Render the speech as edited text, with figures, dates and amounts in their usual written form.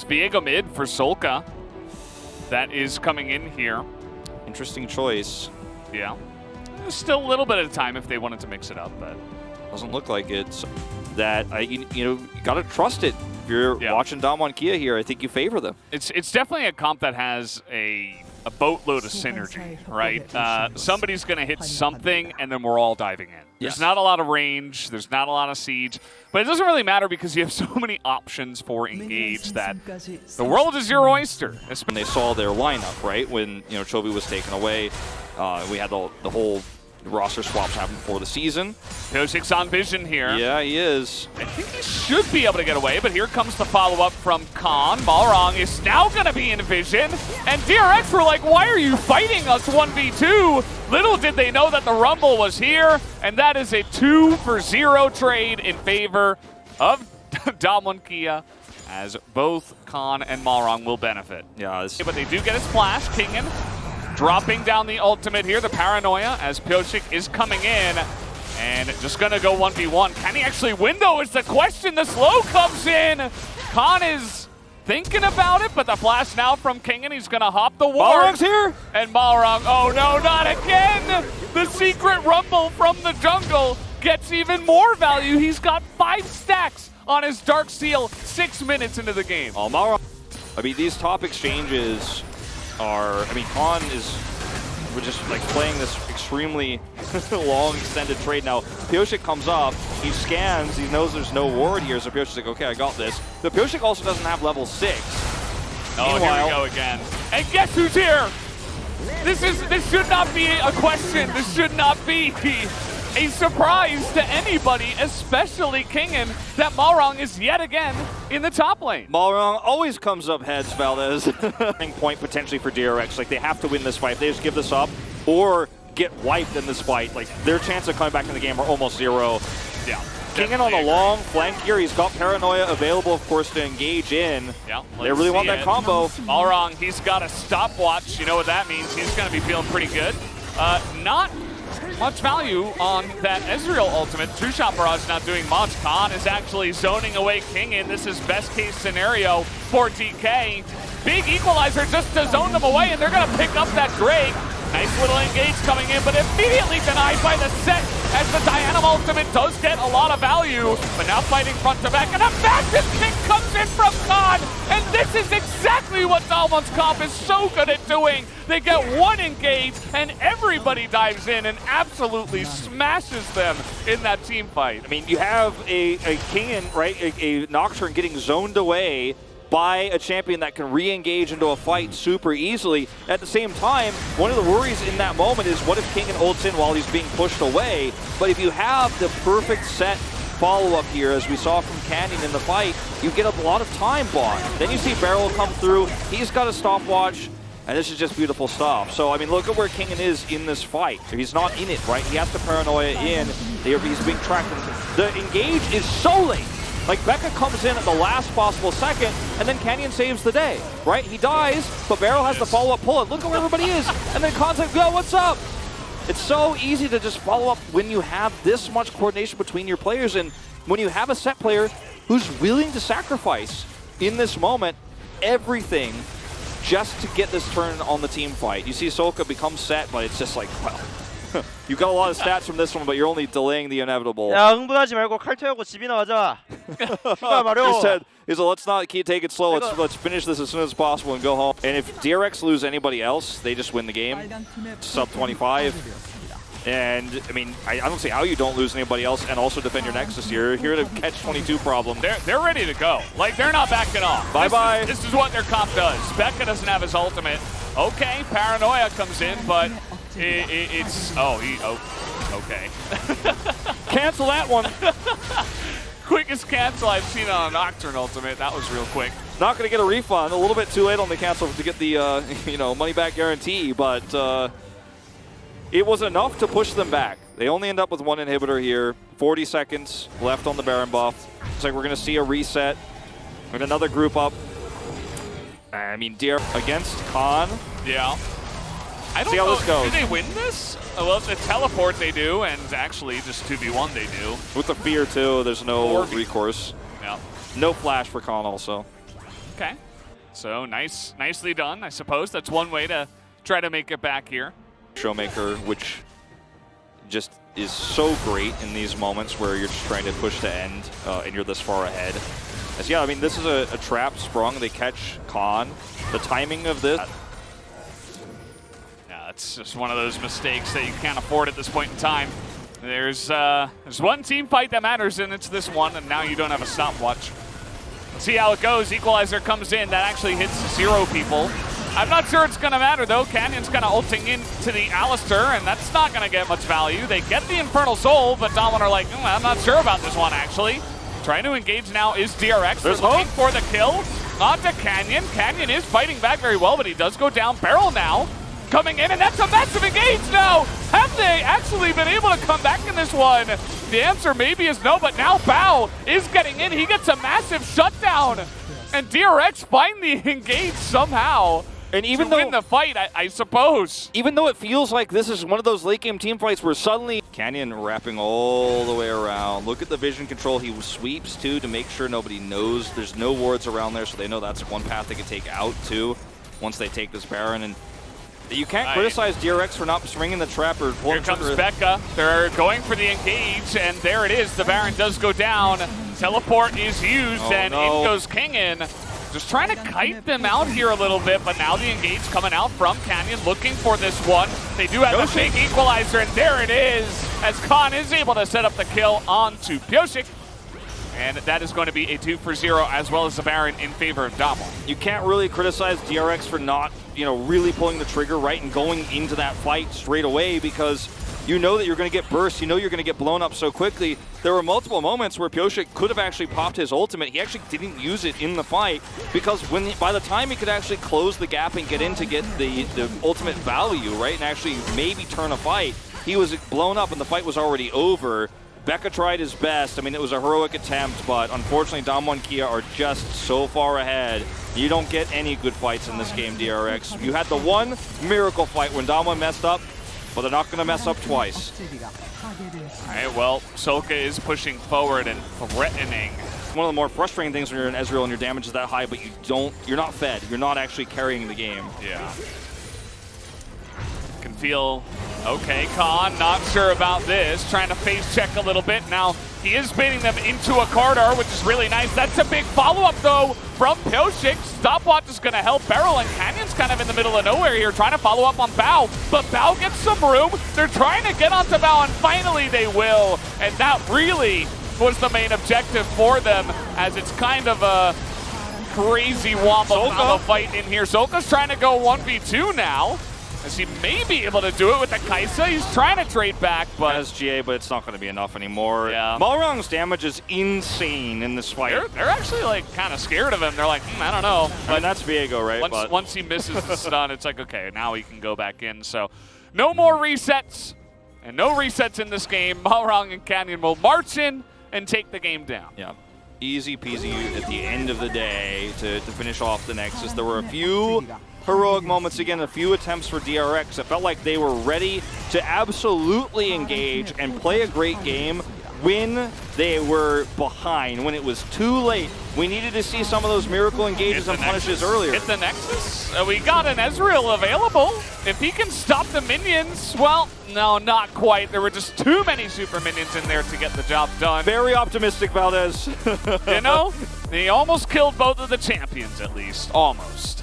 It's Viego mid for Solka. That is coming in here. Interesting choice. Yeah. There's still a little bit of time if they wanted to mix it up, but doesn't look like it. So that you got to trust it. If you're watching DAMWON Kia here, I think you favor them. It's definitely a comp that has a boatload of synergy, right? Somebody's going to hit something, and then we're all diving in. There's not a lot of range. There's not a lot of siege. But it doesn't really matter because you have so many options for engage that the world is your oyster. When they saw their lineup, right? When Chovy was taken away, we had the whole roster swaps happen before the season. Pyosic's on vision here. Yeah, he is. I think he should be able to get away, but here comes the follow-up from Khan. Malrong is now going to be in vision, and DRX were like, why are you fighting us 1v2? Little did they know that the Rumble was here, and that is a 2-for-0 trade in favor of DAMWON Kia, as both Khan and Malrong will benefit. Yeah, but they do get a splash. Kingen dropping down the ultimate here, the Paranoia, as Pyosik is coming in. And just going to go 1v1. Can he actually win, though, is the question. The slow comes in. Khan is thinking about it, but the flash now from Kingen. He's going to hop the ward. Malrong's here. And Malrong, oh no, not again. The secret rumble from the jungle gets even more value. He's got 5 stacks on his Dark Seal 6 minutes into the game. Oh, Malrong. I mean, these top exchanges are, Khan we're just like playing this extremely long extended trade now. Pyosik comes up, he scans, he knows there's no ward here, so Pyosik's like, okay, I got this. But Pyosik also doesn't have level 6. Oh, meanwhile, here we go again. And guess who's here? This should not be a question. This should not be a surprise to anybody, especially Kingen, that Malrong is yet again in the top lane. Malrong always comes up heads, Valdez. Point potentially for DRX. Like, they have to win this fight. If they just give this up or get wiped in this fight, like, their chance of coming back in the game are almost 0. Yeah. Kingen on the long flank here. He's got Paranoia available, of course, to engage in. Yeah, they really want that combo. Malrong, he's got a stopwatch. You know what that means. He's going to be feeling pretty good. Not much value on that Ezreal ultimate. True Shot Barrage not doing much. Khan is actually zoning away Kingen. This is best case scenario for DK. Big equalizer just to zone them away, and they're going to pick up that Drake. Nice little engage coming in, but immediately denied by the set as the Diana ultimate does get a lot of value. But now fighting front to back, and a massive kick comes in from Khan. And this is exactly what DAMWON's comp is so good at doing. They get one engage, and everybody dives in and absolutely smashes them in that team fight. I mean, you have a Kingen, right, a Nocturne getting zoned away by a champion that can re-engage into a fight super easily. At the same time, one of the worries in that moment is what if Kingen ults in while he's being pushed away? But if you have the perfect set follow-up here, as we saw from Canyon in the fight, you get a lot of time bought. Then you see Beryl come through, he's got a stopwatch, and this is just beautiful stuff. So, I mean, look at where Kingen is in this fight. He's not in it, right? He has to Paranoia in. He's being tracked. The engage is so late. Like, Becca comes in at the last possible second, and then Canyon saves the day, right? He dies, but Beryl has the follow-up pull-up. Look at where everybody is. And then Khan's like, yo, what's up? It's so easy to just follow up when you have this much coordination between your players, and when you have a set player who's willing to sacrifice in this moment everything just to get this turn on the team fight. You see Solka become set, but it's just like, well, you got a lot of stats from this one, but you're only delaying the inevitable. 야, 흥분하지 말고 칼퇴하고 집이나 가자. 휴가 마려. He said, let's not take it slow. Let's finish this as soon as possible and go home. And if DRX lose anybody else, they just win the game. Sub 25. And, I mean, I don't see how you don't lose anybody else and also defend your Nexus here. You're here to catch 22 problem. They're ready to go. Like, they're not backing off. Bye-bye. This is what their comp does. Becca doesn't have his ultimate. Okay, Paranoia comes in, but okay. Cancel that one. Quickest cancel I've seen on a Nocturne ultimate. That was real quick. Not going to get a refund. A little bit too late on the cancel to get the money back guarantee, but it was enough to push them back. They only end up with one inhibitor here. 40 seconds left on the Baron buff. Looks like we're going to see a reset and another group up. I mean, DR against Khan. Yeah. I don't see how know. this goes. Do they win this? Well, it's a teleport they do, and actually just 2v1 they do. With the fear too, there's no recourse. Yeah. No flash for Khan also. Okay. So nicely done, I suppose. That's one way to try to make it back here. Showmaker, which just is so great in these moments where you're just trying to push to end and you're this far ahead. As yeah, I mean, this is a trap sprung. They catch Khan. The timing of this. Yeah, it's just one of those mistakes that you can't afford at this point in time. There's one team fight that matters, and it's this one, and now you don't have a stopwatch. Let's see how it goes. Equalizer comes in. That actually hits 0 people. I'm not sure it's going to matter, though. Canyon's kind of ulting into the Alistair, and that's not going to get much value. They get the Infernal Soul, but DAMWON are like, I'm not sure about this one, actually. Trying to engage now is DRX. They're looking for the kill. On to Canyon. Canyon is fighting back very well, but he does go down. Barrel now coming in, and that's a massive engage now. Have they actually been able to come back in this one? The answer maybe is no, but now Bao is getting in. He gets a massive shutdown, and DRX finally engaged somehow. And even to though win the fight, I suppose. Even though it feels like this is one of those late game team fights where suddenly Canyon wrapping all the way around. Look at the vision control. He sweeps too to make sure nobody knows. There's no wards around there, so they know that's one path they can take out too once they take this Baron. And you can't criticize DRX for not springing the trap or pulling Here comes trigger. Becca. They're going for the engage, and there it is. The Baron does go down. Teleport is used, in goes Kingin. Just trying to kite them out here a little bit, but now the engage coming out from Canyon, looking for this one. They do have a big equalizer, and there it is, as Khan is able to set up the kill onto Pyosik. And that is going to be a 2 for 0, as well as the Baron in favor of DAMWON. You can't really criticize DRX for not, really pulling the trigger right and going into that fight straight away, because you know that you're going to get burst. You know you're going to get blown up so quickly. There were multiple moments where Pyosik could have actually popped his ultimate. He actually didn't use it in the fight because by the time he could actually close the gap and get in to get the ultimate value, right, and actually maybe turn a fight, he was blown up and the fight was already over. Becca tried his best. I mean, it was a heroic attempt, but unfortunately, DAMWON Kia are just so far ahead. You don't get any good fights in this game, DRX. You had the one miracle fight when DAMWON messed up, but they're not going to mess up twice. All right, well, Solka is pushing forward and threatening. One of the more frustrating things when you're in Ezreal and your damage is that high, but you're not fed. You're not actually carrying the game. Yeah. Can feel, okay, Khan, not sure about this. Trying to face check a little bit. Now, he is baiting them into a corridor, which is really nice. That's a big follow-up, though, from Pyosik. Stopwatch is going to help Barrel, and Canyon's kind of in the middle of nowhere here, trying to follow up on Bao. But Bao gets some room. They're trying to get onto Bao, and finally they will. And that really was the main objective for them, as it's kind of a crazy wombo fight in here. Solka's trying to go 1v2 now, as he may be able to do it with the Kaisa. He's trying to trade back, but SGA, but it's not going to be enough anymore. Yeah. Malrong's damage is insane in this fight. They're actually like kind of scared of him. They're like, I don't know. But that's Viego, right? Once he misses the stun, it's like, okay, now he can go back in. So no more resets, and no resets in this game. Malrong and Canyon will march in and take the game down. Yeah. Easy peasy at the end of the day to finish off the Nexus. There were a few heroic moments again, a few attempts for DRX. It felt like they were ready to absolutely engage and play a great game when they were behind, when it was too late. We needed to see some of those miracle engages and punishes earlier. Hit the Nexus. We got an Ezreal available. If he can stop the minions, well, no, not quite. There were just too many super minions in there to get the job done. Very optimistic, Valdez. He almost killed both of the champions, at least. Almost.